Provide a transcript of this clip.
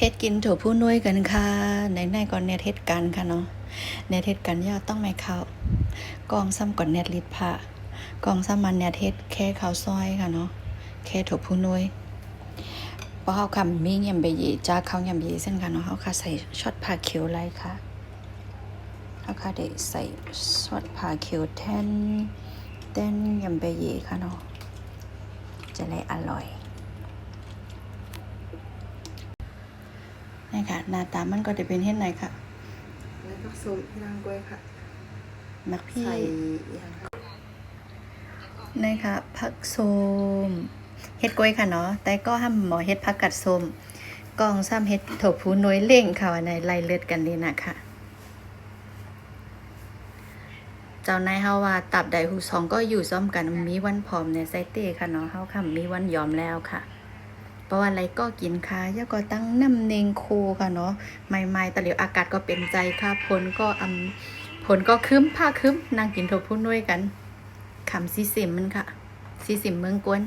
เฮ็ดกินถั่วผู้นุ่ยกันค่ะในก่อนเน็ตเฮ็ดกันค่ะเนาะเน็ตเฮ็ดกันย่าต้องไม่เข้ากองซ้ำก่อนเน็ตลิดผ้ากองซ้ำมันเน็ตเฮ็ดแค่ข้าวซอยค่ะเนาะแค่ถั่วผู้นุ่ยพอเฮาคำมียำใบหยี่จากข้าวยำใบหยี่เส้นค่ะเนาะเฮาค่ะใส่ช็อตผักเขียวไรค่ะเฮาค่ะได้ใส่ช็อตผักเขียวแทนเต้นยำใบหยี่ค่ะเนาะจะได้อร่อยนี่ค่ะหน้าตามันก็จะเป็นเฮ็ดไหนค่ะแล้วก็ส้มที่นางกล้วยค่ะมักพี่ใส่อย่างนี่ค่ะผักส้มเฮ็ดกล้วยค่ะเนาะแต่ก็ห้ามหมอเฮ็ดผักกัดส้มกองซ้ำเฮ็ดถั่วพูน้อยเล่งค่ะในไล่เลือดกันนี่นะคะเจ้านายเฮาว่าตับใดหูสองก็อยู่ซ้อมกันมีวันพร้อมในไซเต้ค่ะเนาะเฮาค่ะมีวันยอมแล้วค่ะเพราะว่าอะไรก็กินค่ะยาก็ตั้งน้ำเนงโคค่ะเนาะใหม่ๆตะเหลียวอากาศก็เป็นใจค่ะผลก็คึ้มผ้าคึ้มนั่งกินถั่วพูน้อยกันคำซีสิมมันค่ะซีสิมเมืองกวน